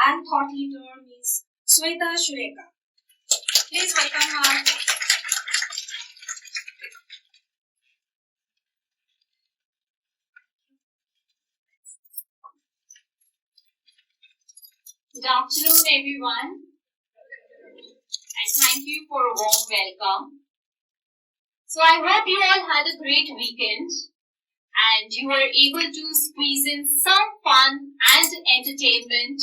and thought leader, Ms. Sweta Sureka. Please welcome her. Good afternoon, everyone, and thank you for a warm welcome. So I hope you all had a great weekend and you were able to squeeze in some fun and entertainment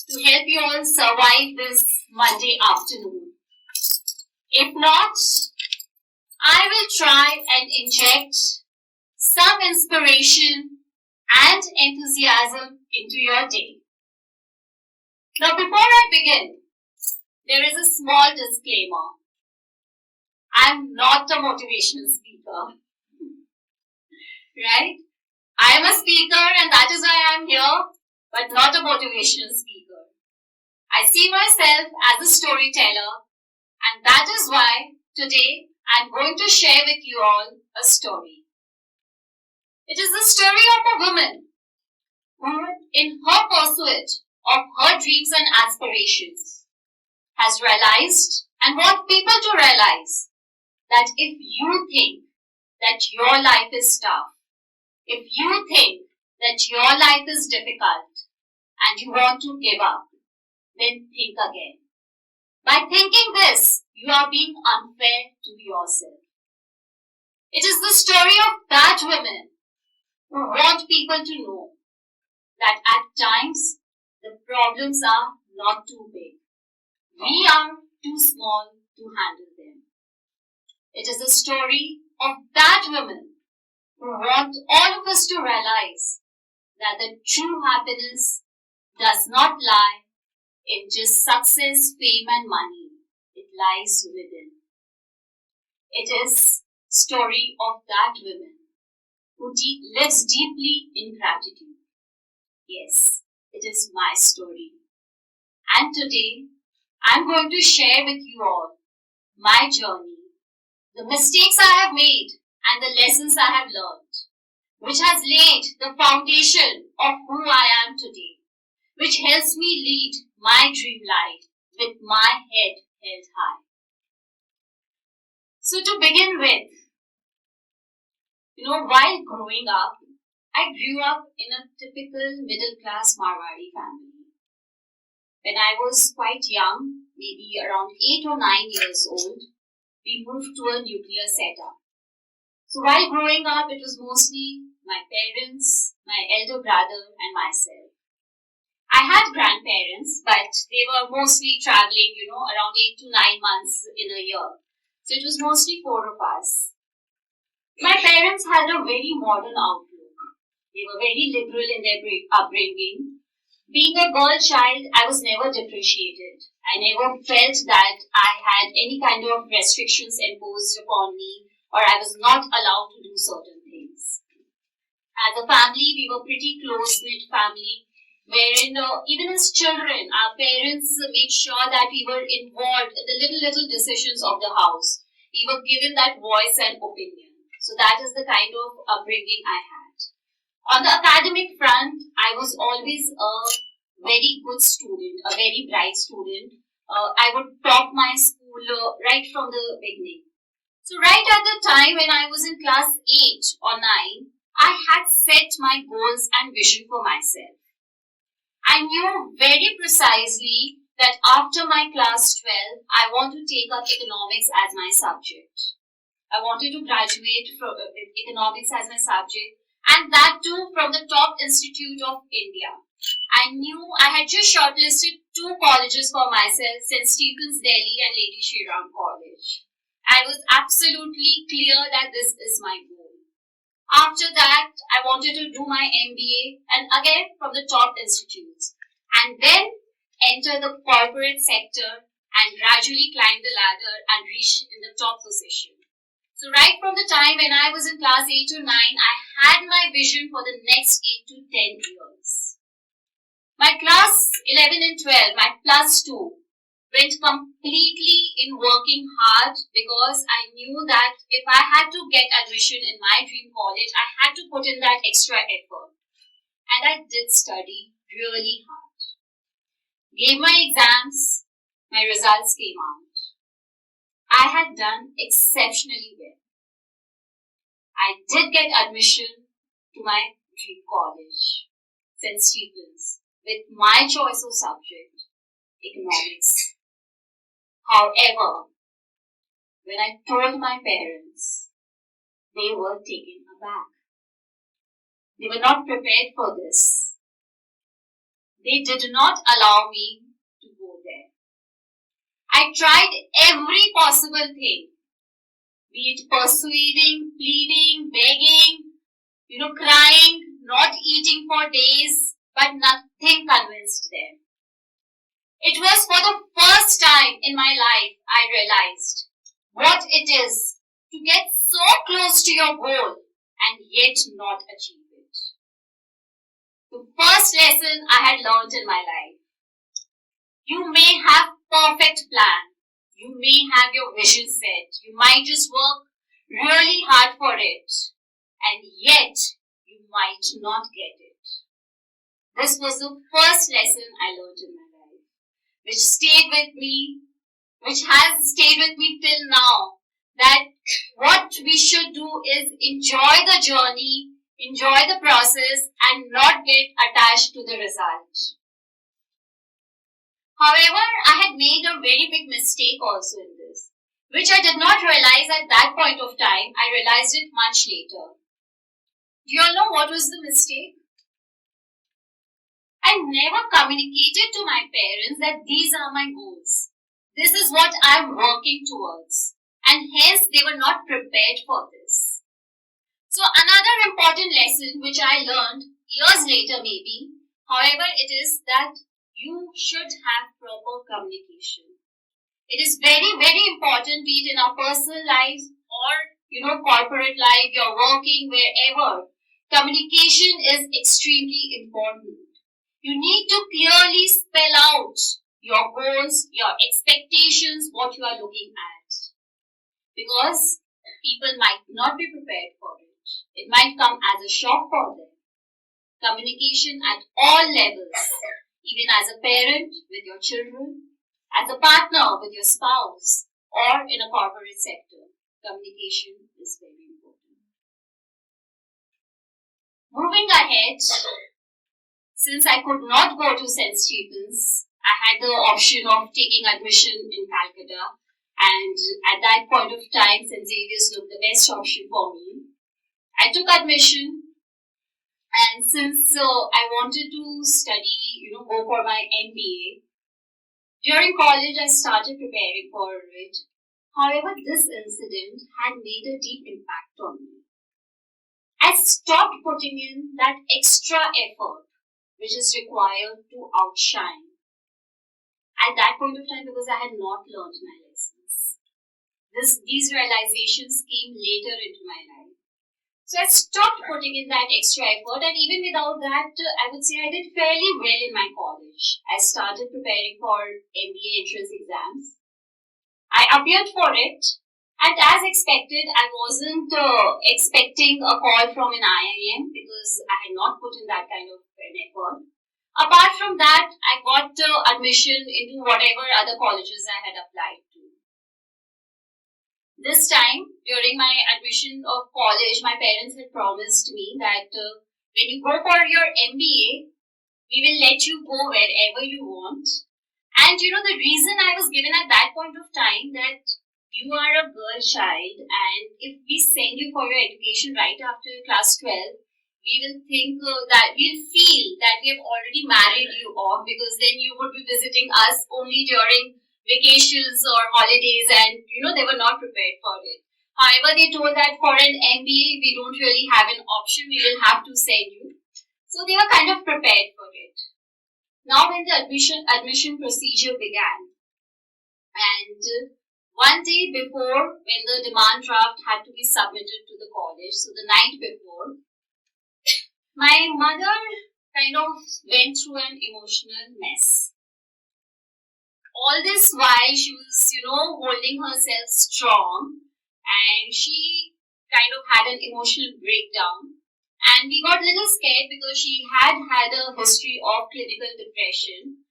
to help you all survive this Monday afternoon. If not, I will try and inject some inspiration and enthusiasm into your day. Now, before I begin, there is a small disclaimer. I'm not a motivational speaker, right? I am a speaker and that is why I'm here, but not a motivational speaker. I see myself as a storyteller, and that is why today I'm going to share with you all a story. It is the story of a woman who, in her pursuit of her dreams and aspirations, has realized and wants people to realize that if you think that your life is tough, if you think that your life is difficult and you want to give up, then think again. By thinking this, you are being unfair to yourself. It is the story of that woman who wants people to know that at times the problems are not too big. We are too small to handle them. It is the story of that woman who wants all of us to realize that the true happiness does not lie in just success, fame and money. It lies within. It is the story of that woman who lives deeply in gratitude. Yes, it is my story. And today, I'm going to share with you all my journey, the mistakes I have made and the lessons I have learned, which has laid the foundation of who I am today, which helps me lead my dream life with my head held high. So to begin with, while growing up, I grew up in a typical middle-class Marwari family. When I was quite young, maybe around 8 or 9 years old, we moved to a nuclear setup. So while growing up, it was mostly my parents, my elder brother and myself. I had grandparents, but they were mostly traveling, around 8 to 9 months in a year. So it was mostly 4 of us. My parents had a very modern outlook. They were very liberal in their upbringing. Being a girl child, I was never differentiated. I never felt that I had any kind of restrictions imposed upon me or I was not allowed to do certain things. As a family, we were pretty close-knit family, wherein even as children, our parents made sure that we were involved in the little decisions of the house. We were given that voice and opinion. So that is the kind of upbringing I had. On the academic front, I was always a very good student, a very bright student. I would top my school right from the beginning. So right at the time when I was in class 8 or 9, I had set my goals and vision for myself. I knew very precisely that after my class 12, I want to take up economics as my subject. I wanted to graduate from economics as my subject, and that too from the top institute of India. I knew I had just shortlisted 2 colleges for myself, St. Stephen's Delhi and Lady Shri Ram College. I was absolutely clear that this is my goal. After that, I wanted to do my MBA and again from the top institutes, and then enter the corporate sector and gradually climb the ladder and reach in the top position. So right from the time when I was in class 8 to 9, I had my vision for the next 8 to 10 years. My class 11 and 12, my plus 2, went completely in working hard because I knew that if I had to get admission in my dream college, I had to put in that extra effort. And I did study really hard. gave my exams, my results came out. I had done exceptionally well. I did get admission to my dream college, St. Stephen's, with my choice of subject, economics. However, when I told my parents, they were taken aback. They were not prepared for this. They did not allow me to go there. I tried every possible thing, be it persuading, pleading, begging, crying, not eating for days, but nothing convinced them. It was for the first time in my life I realized what it is to get so close to your goal and yet not achieve it. The first lesson I had learned in my life. You may have perfect plan. You may have your vision set. You might just work really hard for it. And yet, you might not get it. This was the first lesson I learned in my life, which stayed with me, which has stayed with me till now. That what we should do is enjoy the journey, enjoy the process, and not get attached to the result. However, I had made a very big mistake also in this, which I did not realize at that point of time. I realized it much later. Do you all know what was the mistake? I never communicated to my parents that these are my goals. This is what I'm working towards. And hence, they were not prepared for this. So another important lesson which I learned years later maybe, however, it is that you should have proper communication. It is very, very important, be it in our personal lives or, corporate life, you're working, wherever. Communication is extremely important. You need to clearly spell out your goals, your expectations, what you are looking at. Because people might not be prepared for it. It might come as a shock for them. Communication at all levels, even as a parent with your children, as a partner with your spouse, or in a corporate sector, communication is very important. Moving ahead, since I could not go to St. Stephen's, I had the option of taking admission in Kolkata, and at that point of time, St. Xavier's looked the best option for me. I took admission, and since I wanted to study, go for my MBA, during college I started preparing for it. However, this incident had made a deep impact on me. I stopped putting in that extra effort which is required to outshine at that point of time because I had not learned my lessons. These realizations came later into my life. So I stopped putting in that extra effort, and even without that, I would say I did fairly well in my college. I started preparing for MBA entrance exams. I appeared for it, and as expected, I wasn't expecting a call from an IIM because I had not put in that kind of an effort. Apart from that, I got admission into whatever other colleges I had applied to. This time, during my admission of college, my parents had promised me that when you go for your MBA, we will let you go wherever you want. And the reason I was given at that point of time that you are a girl child, and if we send you for your education right after class 12, we will think that we'll feel that we have already married you off, because then you would be visiting us only during vacations or holidays, and they were not prepared for it. However, they told that for an MBA, we don't really have an option, we will have to send you. So they were kind of prepared for it. Now when the admission procedure began, and one day before, when the demand draft had to be submitted to the college, so the night before, my mother kind of went through an emotional mess. All this while she was, holding herself strong, and she kind of had an emotional breakdown. And we got a little scared because she had a history of clinical depression.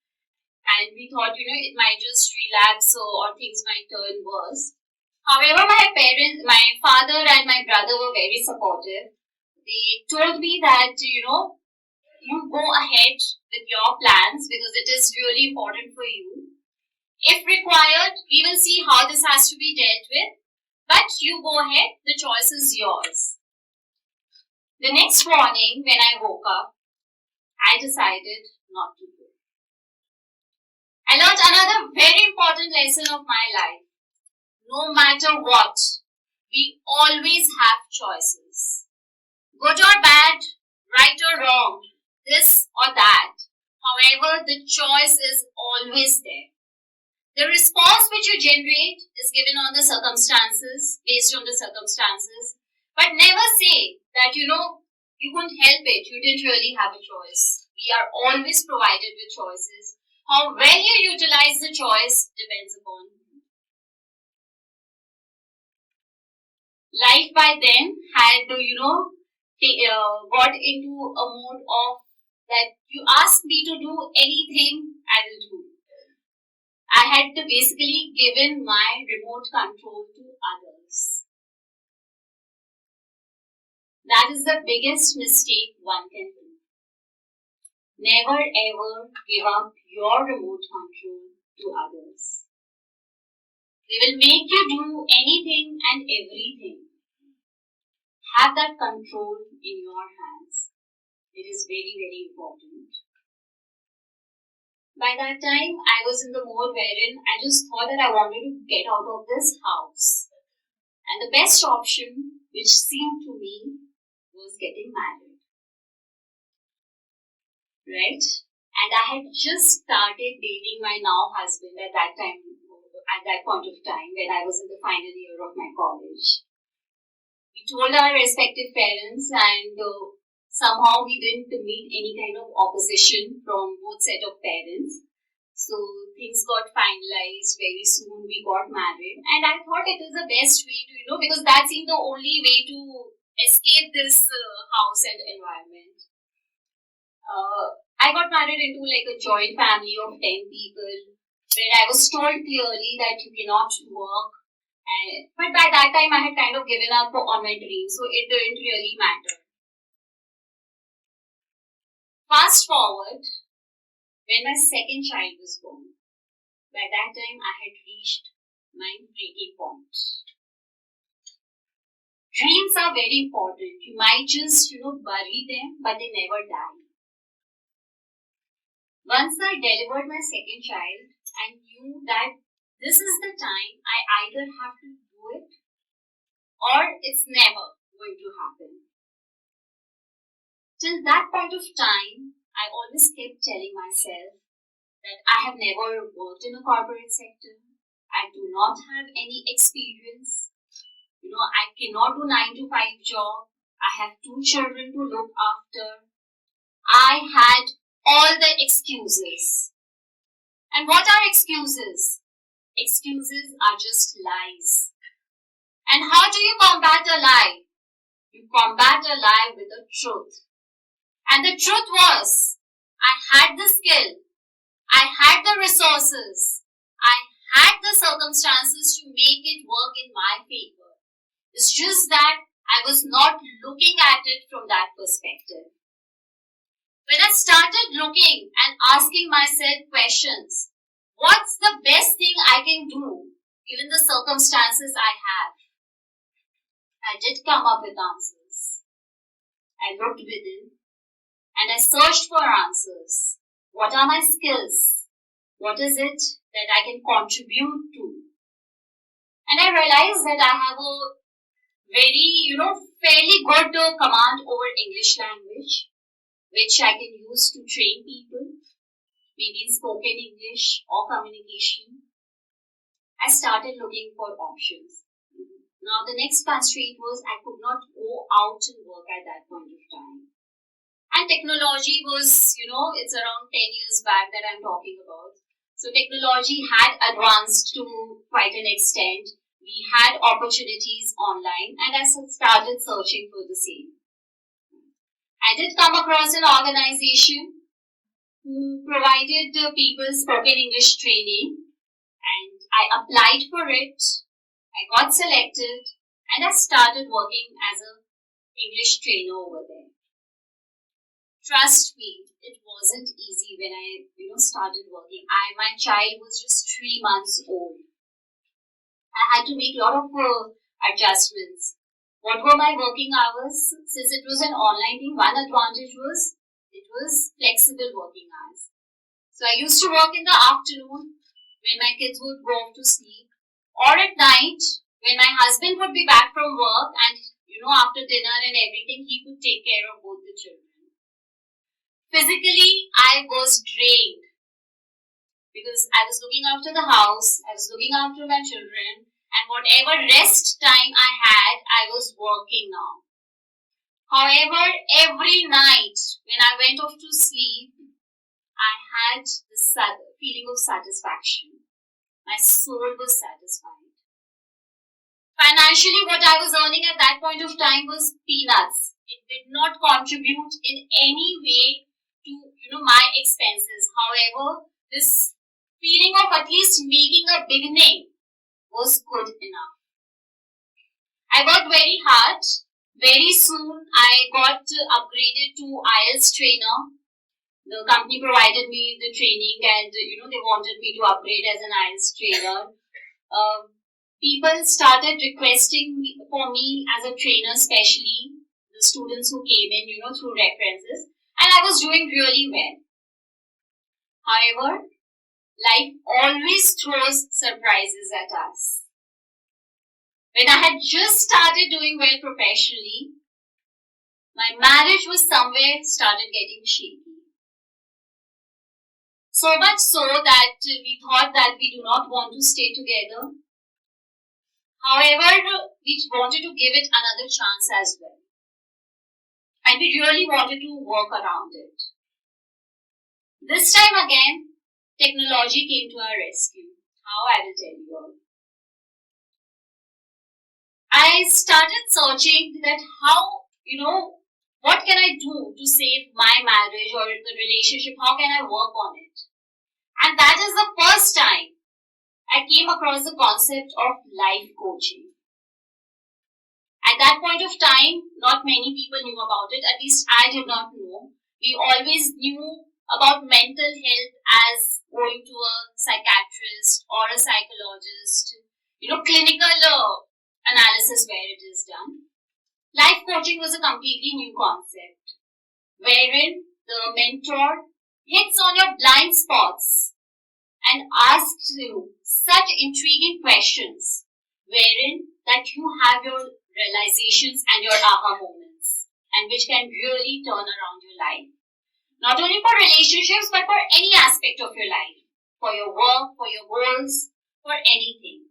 and we thought, it might just relapse or things might turn worse. However, my father and my brother were very supportive. They told me that, you go ahead with your plans because it is really important for you. If required, we will see how this has to be dealt with. But you go ahead, the choice is yours. The next morning when I woke up, I decided not to go. I learned another very important lesson of my life. No matter what, we always have choices. Good or bad, right or wrong, this or that. However, the choice is always there. The response which you generate is given on the circumstances, based on the circumstances. But never say that, you couldn't help it, you didn't really have a choice. We are always provided with choices. How well you utilize the choice depends upon you. Life by then had, got into a mode of that you ask me to do anything, I will do. I had basically given my remote control to others. That is the biggest mistake one can do. Never ever give up your remote control to others. They will make you do anything and everything. Have that control in your hands. It is very, very important. By that time, I was in the mode wherein I just thought that I wanted to get out of this house. And the best option, which seemed to me, was getting married. Right? And I had just started dating my now husband at that point of time, when I was in the final year of my college. We told our respective parents, and somehow we didn't meet any kind of opposition from both set of parents. So things got finalized very soon. We got married, and I thought it is the best way to, because that seemed the only way to escape this house and environment. I got married into like a joint family of 10 people, where I was told clearly that you cannot work. But by that time, I had kind of given up on my dream, so it didn't really matter. Fast forward, when my second child was born, by that time I had reached my breaking point. Dreams are very important. You might just, bury them, but they never die. Once I delivered my second child, I knew that this is the time I either have to do it or it's never going to happen. Till that point of time, I always kept telling myself that I have never worked in a corporate sector. I do not have any experience. I cannot do 9 to 5 job. I have 2 children to look after. I had all the excuses. And what are excuses? Excuses are just lies. And how do you combat a lie? You combat a lie with the truth. And the truth was, I had the skill, I had the resources, I had the circumstances to make it work in my favor. It's just that I was not looking at it from that perspective. When I started looking and asking myself questions, what's the best thing I can do given the circumstances I have? I did come up with answers. I looked within. And I searched for answers. What are my skills? What is it that I can contribute to? And I realized that I have a very, fairly good command over English language, which I can use to train people, maybe in spoken English or communication. I started looking for options. Now the next constraint was I could not go out and work at that point of time. And technology was, it's around 10 years back that I'm talking about. So technology had advanced to quite an extent. We had opportunities online, and I started searching for the same. I did come across an organization who provided people spoken English training, and I applied for it. I got selected and I started working as an English trainer over there. Trust me, it wasn't easy when I started working. My child was just 3 months old. I had to make a lot of adjustments. What were my working hours? Since it was an online thing, one advantage was it was flexible working hours. So I used to work in the afternoon when my kids would go off to sleep, or at night when my husband would be back from work, and after dinner and everything, he could take care of both the children. Physically, I was drained because I was looking after the house, I was looking after my children, and whatever rest time I had, I was working now. However, every night when I went off to sleep, I had this feeling of satisfaction. My soul was satisfied. Financially, what I was earning at that point of time was peanuts. It did not contribute in any way to my expenses. However, this feeling of at least making a beginning was good enough. I worked very hard. Very soon, I got upgraded to IELTS trainer. The company provided me the training, and they wanted me to upgrade as an IELTS trainer. People started requesting for me as a trainer, especially the students who came in, through references, and I was doing really well. However, life always throws surprises at us. When I had just started doing well professionally, my marriage was somewhere started getting shaky. So much so that we thought that we do not want to stay together. However, we wanted to give it another chance as well. And we really wanted to work around it. This time again, technology came to our rescue. How, I will tell you all. I started searching that how, what can I do to save my marriage or the relationship? How can I work on it? And that is the first time I came across the concept of life coaching. At that point of time, not many people knew about it. At least I did not know. We always knew about mental health as going to a psychiatrist or a psychologist, clinical analysis where it is done. Life coaching was a completely new concept, wherein the mentor hits on your blind spots and asks you such intriguing questions, wherein that you have your realizations and your aha moments, and which can really turn around your life. Not only for relationships, but for any aspect of your life, for your work, for your goals, for anything.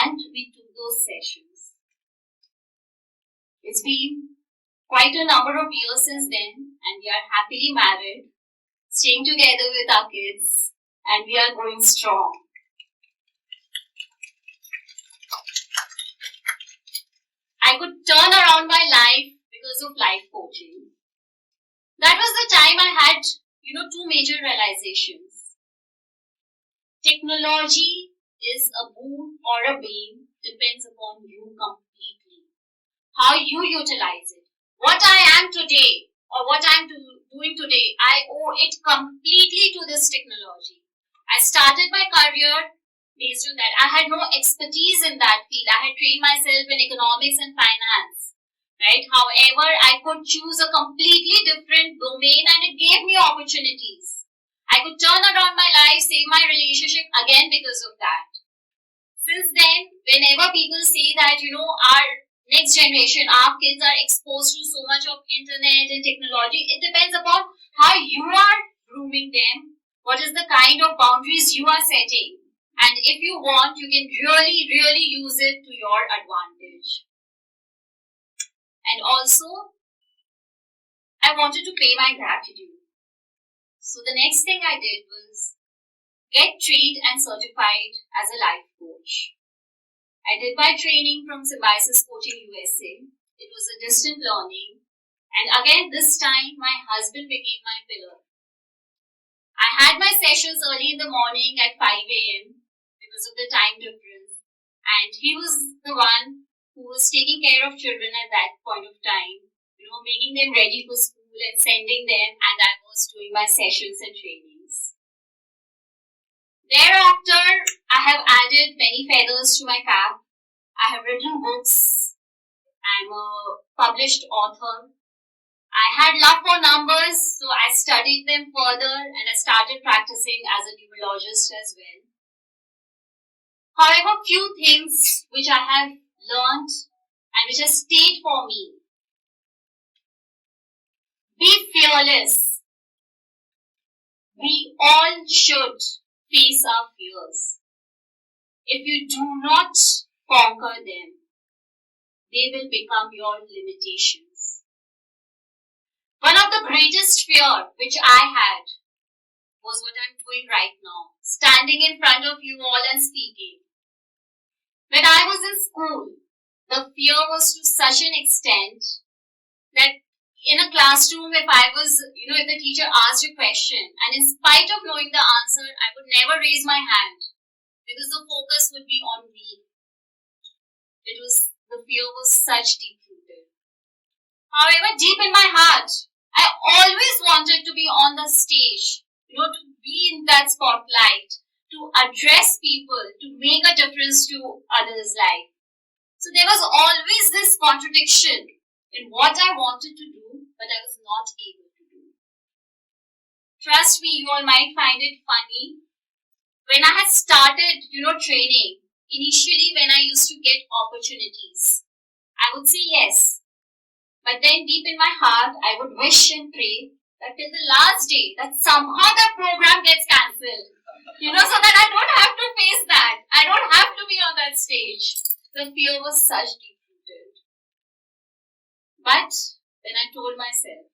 And we took those sessions. It's been quite a number of years since then, and we are happily married, staying together with our kids, and we are going strong. I could turn around my life because of life coaching. That was the time I had, two major realizations. Technology is a boon or a bane, depends upon you completely. How you utilize it. What I am today or what I am doing today, I owe it completely to this technology. I started my career based on that. I had no expertise in that field. I had trained myself in economics and finance. Right? However, I could choose a completely different domain, and it gave me opportunities. I could turn around my life, save my relationship again because of that. Since then, whenever people say that, our next generation, our kids are exposed to so much of internet and technology, it depends upon how you are grooming them, what is the kind of boundaries you are setting. And if you want, you can really, really use it to your advantage. And also, I wanted to pay my gratitude. So the next thing I did was get trained and certified as a life coach. I did my training from Symbiosis Coaching USA. It was a distant learning. And again, this time, my husband became my pillar. I had my sessions early in the morning at 5 a.m. because of the time difference, and he was the one who was taking care of children at that point of time, making them ready for school and sending them, and I was doing my sessions and trainings. Thereafter, I have added many feathers to my cap. I have written books. I'm a published author. I had love for numbers, so I studied them further and I started practicing as a numerologist as well. However, few things which I have learned and which have stayed for me. Be fearless. We all should face our fears. If you do not conquer them, they will become your limitations. One of the greatest fear which I had was what I'm doing right now, standing in front of you all and speaking. When I was in school, the fear was to such an extent that in a classroom, if the teacher asked a question, and in spite of knowing the answer, I would never raise my hand because the focus would be on me. The fear was such deep-rooted. However, deep in my heart, I always wanted to be on the stage, to be in that spotlight, to address people, to make a difference to others' life. So there was always this contradiction in what I wanted to do, but I was not able to do. Trust me, you all might find it funny. When I had started, training, initially when I used to get opportunities, I would say yes. But then deep in my heart, I would wish and pray that till the last day, that somehow the program gets cancelled. So that I don't have to face that. I don't have to be on that stage. The fear was such deep-rooted. But then I told myself,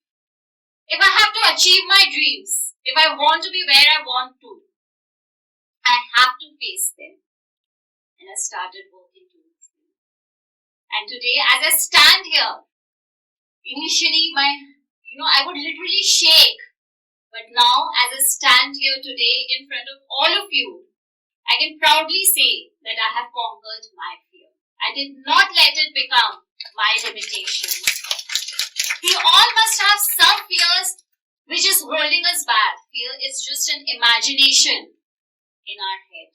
if I have to achieve my dreams, if I want to be where I want to, I have to face them. And I started working towards them. And today, as I stand here, initially I would literally shake. But now, as I stand here today in front of all of you, I can proudly say that I have conquered my fear. I did not let it become my limitation. We all must have some fears which is holding us back. Fear is just an imagination in our head.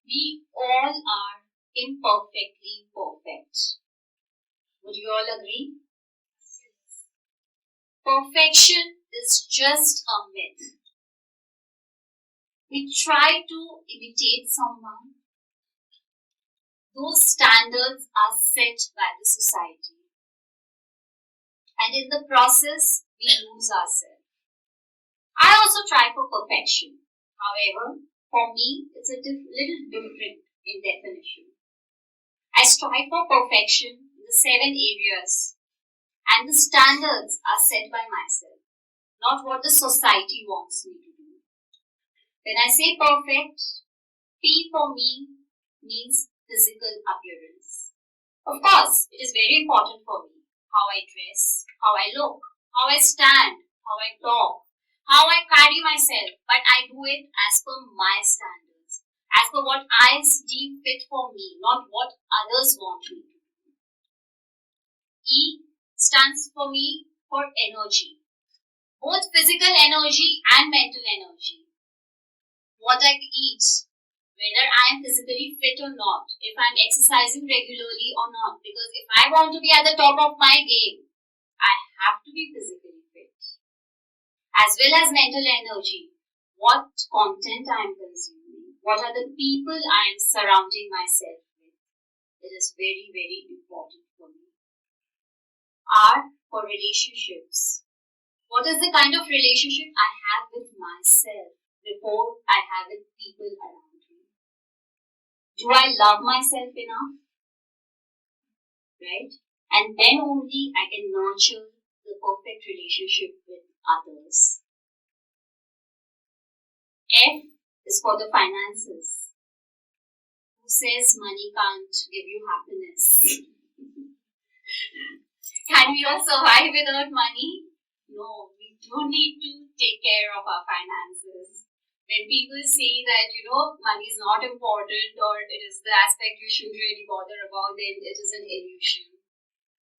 We all are imperfectly perfect. Would you all agree? Perfection is just a myth. We try to imitate someone. Those standards are set by the society. And in the process, we lose ourselves. I also try for perfection. However, for me, it's a little different in definition. I strive for perfection in the 7 areas, and the standards are set by myself, not what the society wants me to do. When I say perfect, P for me means physical appearance. Of course, it is very important for me how I dress, how I look, how I stand, how I talk, how I carry myself, but I do it as per my standards, as per what I deem fit for me, not what others want me to do. E stands for me for energy, both physical energy and mental energy. What I eat, whether I am physically fit or not, if I am exercising regularly or not, because if I want to be at the top of my game, I have to be physically fit. As well as mental energy, what content I am consuming, what are the people I am surrounding myself with. It is very, very important for me. R for relationships. What is the kind of relationship I have with myself before I have with people around me? Do I love myself enough? Right? And then only I can nurture the perfect relationship with others. F is for the finances. Who says money can't give you happiness? Can we all survive without money? No, we do need to take care of our finances. When people say that, money is not important or it is the aspect you should really bother about, then it is an illusion.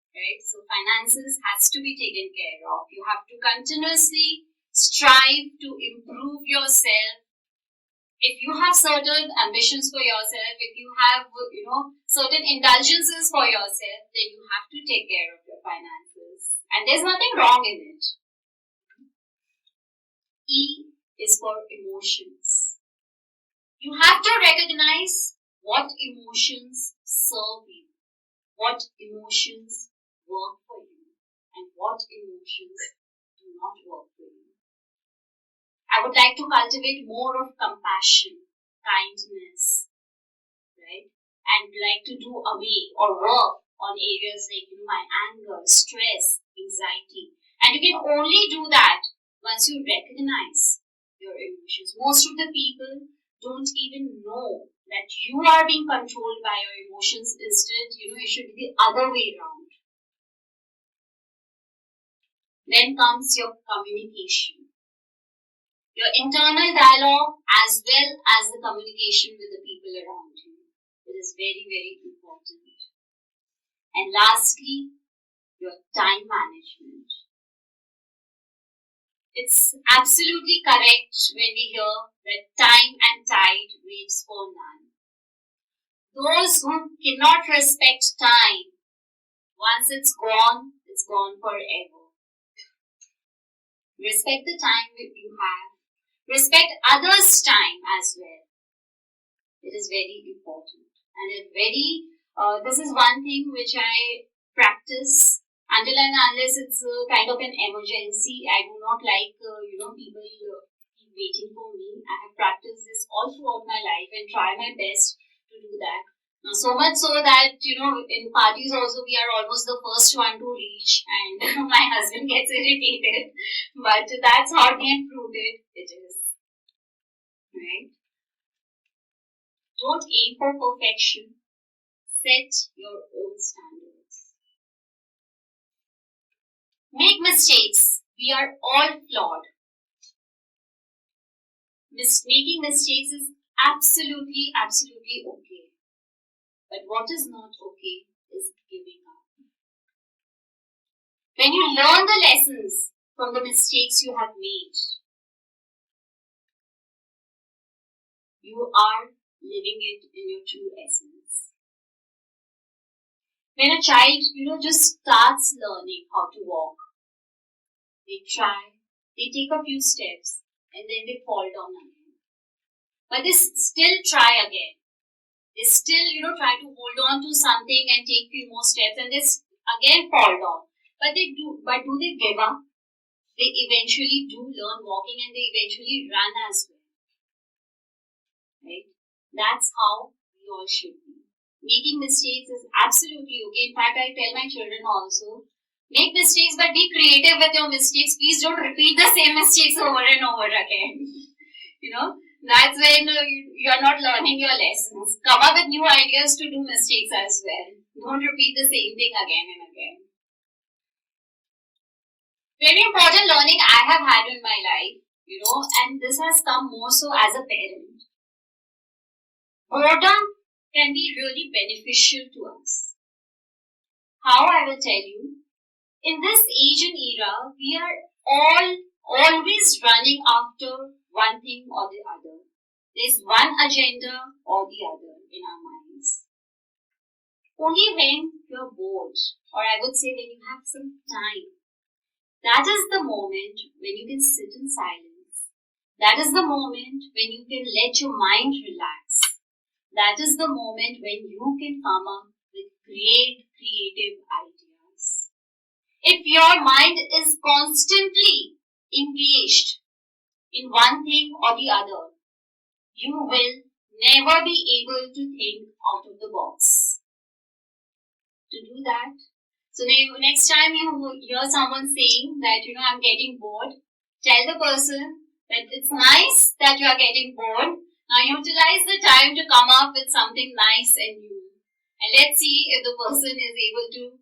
Right? So finances has to be taken care of. You have to continuously strive to improve yourself. If you have certain ambitions for yourself, if you have, certain indulgences for yourself, then you have to take care of your finances. And there's nothing wrong in it. E is for emotions. You have to recognize what emotions serve you, what emotions work for you, and what emotions do not work for you. I would like to cultivate more of compassion, kindness, right? And like to do away or work on areas like my anger, stress, anxiety. And you can only do that once you recognize your emotions. Most of the people don't even know that you are being controlled by your emotions. Instead, it should be the other way around. Then comes your communication. Your internal dialogue as well as the communication with the people around you. It is very, very important. And lastly, your time management. It's absolutely correct when we hear that time and tide waits for none. Those who cannot respect time, once it's gone forever. Respect the time that you have. Respect others' time as well. It is very important. And this is one thing which I practice until and unless it's kind of an emergency. I do not like, people keep waiting for me. I have practiced this all throughout my life and try my best to do that. Now, so much so that, in parties also we are almost the first one to reach and my husband gets irritated. But that's hardly and rooted it is. Right? Don't aim for perfection. Set your own standards. Make mistakes. We are all flawed. Making mistakes is absolutely okay. But what is not okay is giving up. When you learn the lessons from the mistakes you have made, you are living it in your true essence. When a child, just starts learning how to walk, they try, they take a few steps, and then they fall down again. But they still try again. They still, try to hold on to something and take few more steps, and they again fall down. But do they give up? They eventually do learn walking and they eventually run as well. Right? That's how we all should be. Making mistakes is absolutely okay. In fact, I tell my children also, make mistakes but be creative with your mistakes. Please don't repeat the same mistakes over and over again. That's when you are not learning your lessons. Come up with new ideas to do mistakes as well. Don't repeat the same thing again and again. Very important learning I have had in my life, and this has come more so as a parent. Boredom can be really beneficial to us. How, I will tell you. In this Asian era, we are all always running after one thing or the other. There's one agenda or the other in our minds. Only when you're bored, or I would say when you have some time, that is the moment when you can sit in silence. That is the moment when you can let your mind relax. That is the moment when you can come up with great creative ideas. If your mind is constantly engaged in one thing or the other, you will never be able to think out of the box. To do that, so next time you hear someone saying that, I'm getting bored, tell the person that it's nice that you are getting bored. Now utilize the time to come up with something nice and new. And let's see if the person is able to,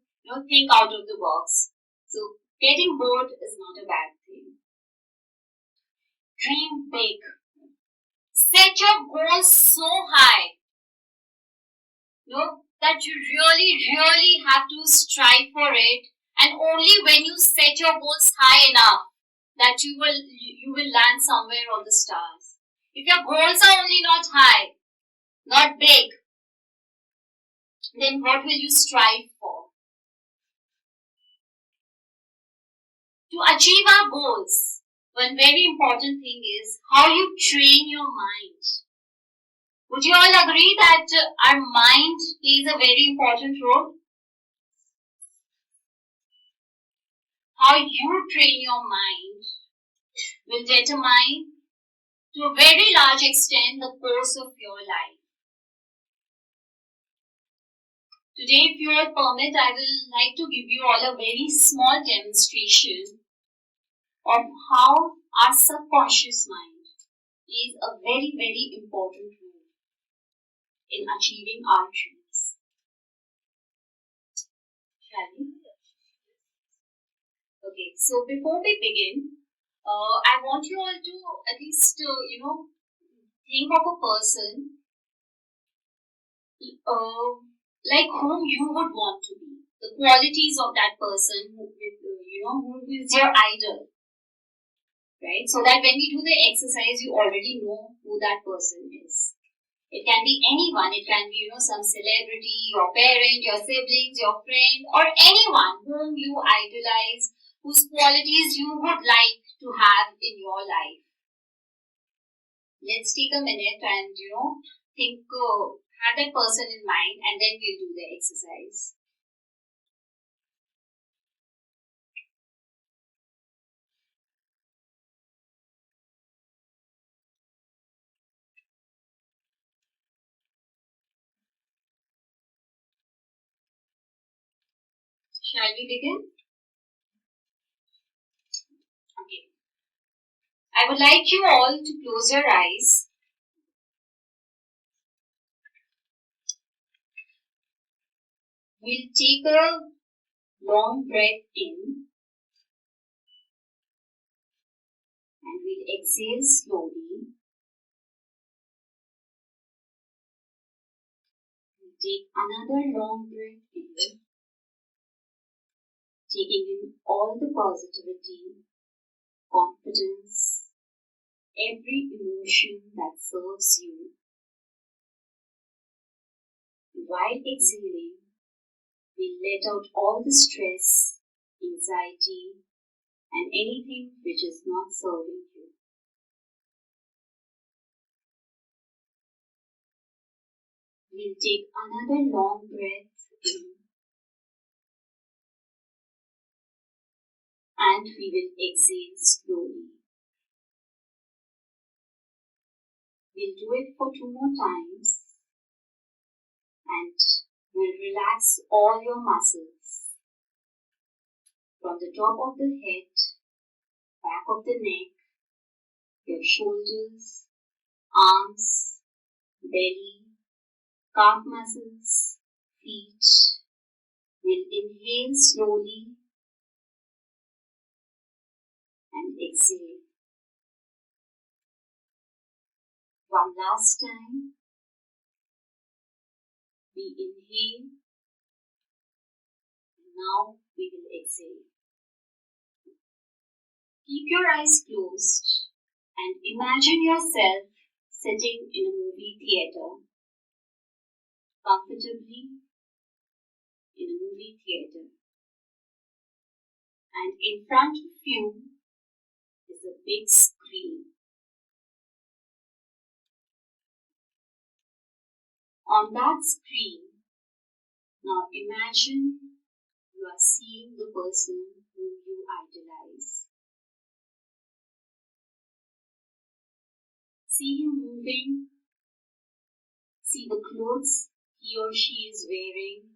think out of the box. So getting bored is not a bad thing. Dream big. Set your goals so high, that you really have to strive for it, and only when you set your goals high enough that you will land somewhere on the stars. If your goals are only not high, not big, then what will you strive for? To achieve our goals, one very important thing is how you train your mind. Would you all agree that our mind plays a very important role? How you train your mind will determine to a very large extent the course of your life. Today, if you will permit, I will like to give you all a very small demonstration of how our subconscious mind plays a very important role in achieving our dreams. Shall we? Okay, so before we begin, I want you all to at least, think of a person like whom you would want to be. The qualities of that person who is your idol. Right? So that when we do the exercise, you already know who that person is. It can be anyone. It can be, some celebrity, your parent, your siblings, your friend, or anyone whom you idolize, whose qualities you would like to have in your life. Let's take a minute and, think, have that person in mind, and then we'll do the exercise. Shall we begin? Okay. I would like you all to close your eyes. We'll take a long breath in and we'll exhale slowly. We'll take another long breath in, taking in all the positivity, confidence, every emotion that serves you. While exhaling, we let out all the stress, anxiety, and anything which is not serving you. We'll take another long breath in and we will exhale slowly. We'll do it for 2 more times and we'll relax all your muscles from the top of the head, back of the neck, your shoulders, arms, belly, calf muscles, feet. We'll inhale slowly and exhale. One last time. We inhale and now we will exhale. Keep your eyes closed and imagine yourself sitting in a movie theater, comfortably in a movie theater. And in front of you is a big screen. On that screen, now imagine you are seeing the person whom you idolize. See him moving. See the clothes he or she is wearing.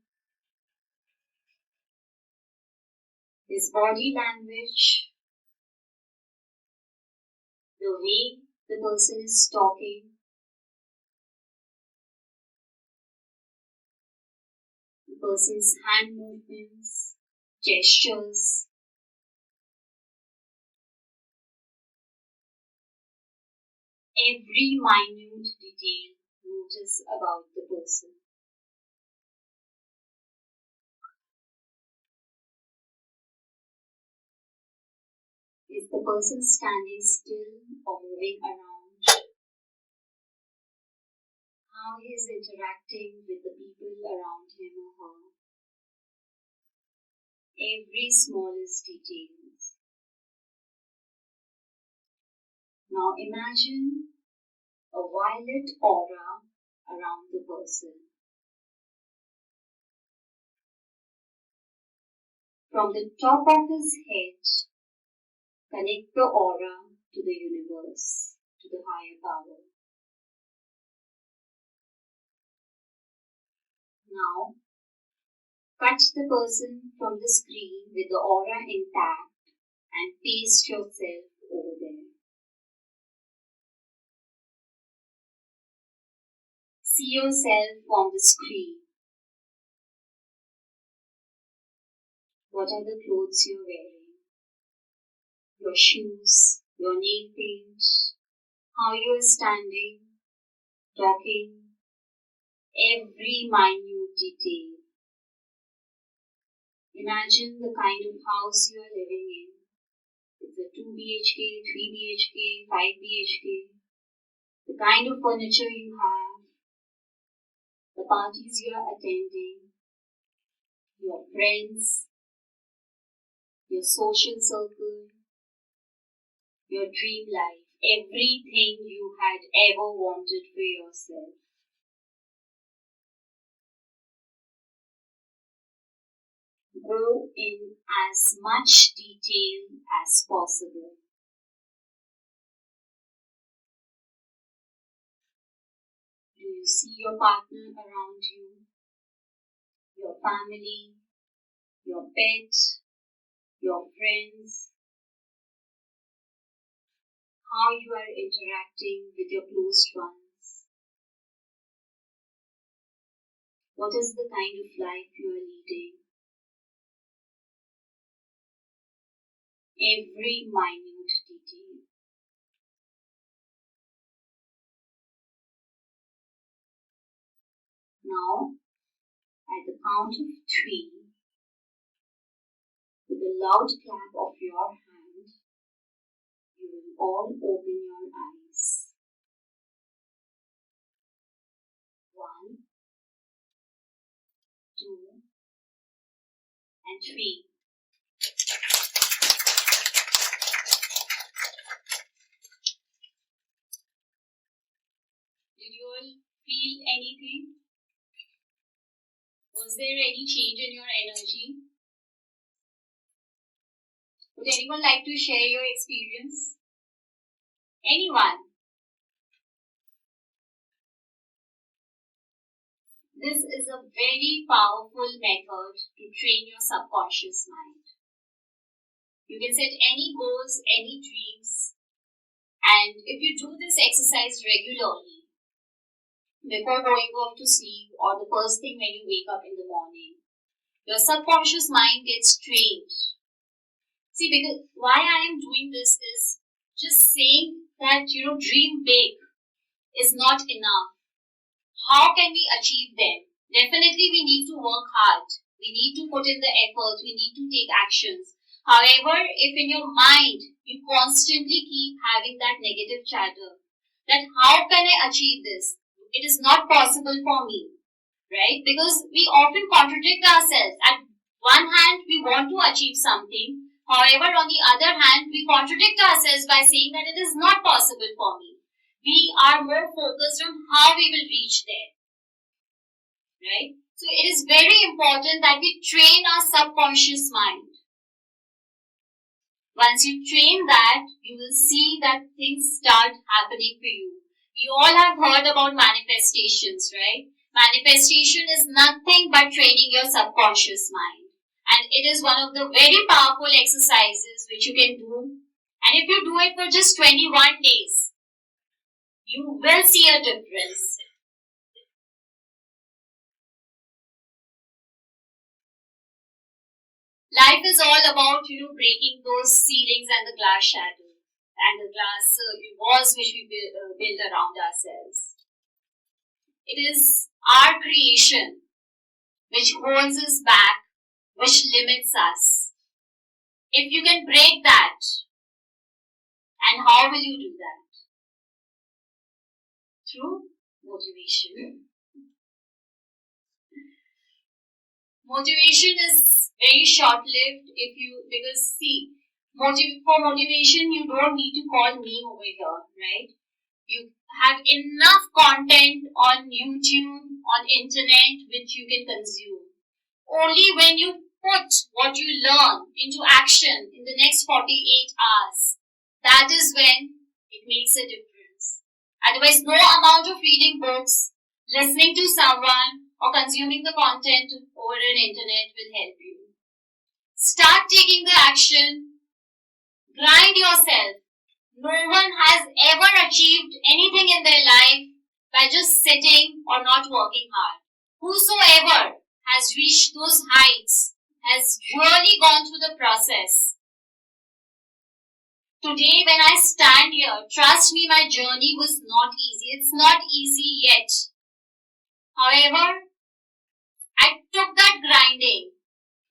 His body language. The way the person is talking. person's hand movements, gestures, every minute detail notice about the person. Is the person standing still or moving around? How he is interacting with the people around him or her. Every smallest details. Now imagine a violet aura around the person. From the top of his head, connect the aura to the universe, to the higher power. Now, cut the person from the screen with the aura intact and paste yourself over there. See yourself on the screen. What are the clothes you're wearing? Your shoes, your nail paint, how you're standing, talking, every minute detail. Imagine the kind of house you are living in. It's a 2 BHK, 3 BHK, 5 BHK. The kind of furniture you have, the parties you are attending, your friends, your social circle, your dream life, everything you had ever wanted for yourself. Go in as much detail as possible. Do you see your partner around you, your family, your pet, your friends? How you are interacting with your close ones? What is the kind of life you are leading? Every minute detail. Now, at the count of 3, with a loud clap of your hand, you will all open your eyes. 1, 2, and 3. Did you all feel anything? Was there any change in your energy? Would anyone like to share your experience? Anyone? This is a very powerful method to train your subconscious mind. You can set any goals, any dreams, and if you do this exercise regularly, before going off to sleep or the first thing when you wake up in the morning, your subconscious mind gets trained. See, because why I am doing this is just saying that, dream big is not enough. How can we achieve them? Definitely we need to work hard. We need to put in the effort. We need to take actions. However, if in your mind you constantly keep having that negative chatter, that how can I achieve this? It is not possible for me, right? Because we often contradict ourselves. At one hand, we want to achieve something. However, on the other hand, we contradict ourselves by saying that it is not possible for me. We are more focused on how we will reach there, right? So it is very important that we train our subconscious mind. Once you train that, you will see that things start happening for you. We all have heard about manifestations, right? Manifestation is nothing but training your subconscious mind. And it is one of the very powerful exercises which you can do. And if you do it for just 21 days, you will see a difference. Life is all about, breaking those ceilings and the glass shadow and the glass walls which we build around ourselves. It is our creation which holds us back, which limits us. If you can break that, and how will you do that? Through motivation. Motivation is very short-lived because see, for motivation you don't need to call me over here, right? You have enough content on YouTube, on internet which you can consume. Only when you put what you learn into action in the next 48 hours, that is when it makes a difference. Otherwise, no amount of reading books, listening to someone, or consuming the content over an internet will help you. Start taking the action. Grind yourself. No one has ever achieved anything in their life by just sitting or not working hard. Whosoever has reached those heights has really gone through the process. Today when I stand here, trust me, my journey was not easy. It's not easy yet. However, I took that grinding.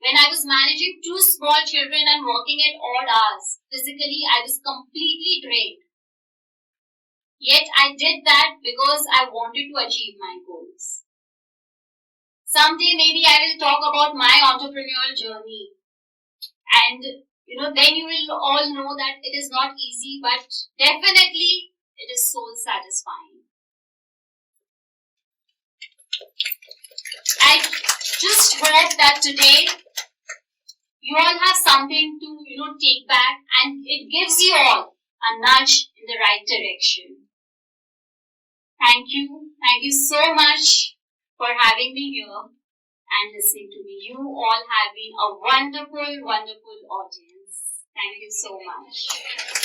When I was managing 2 small children and working at odd hours, physically I was completely drained. Yet I did that because I wanted to achieve my goals. Someday maybe I will talk about my entrepreneurial journey. And then you will all know that it is not easy, but definitely it is soul satisfying. I just hope that today you all have something to take back, and it gives you all a nudge in the right direction. Thank you so much for having me here and listening to me. You all have been a wonderful, wonderful audience. Thank you so much.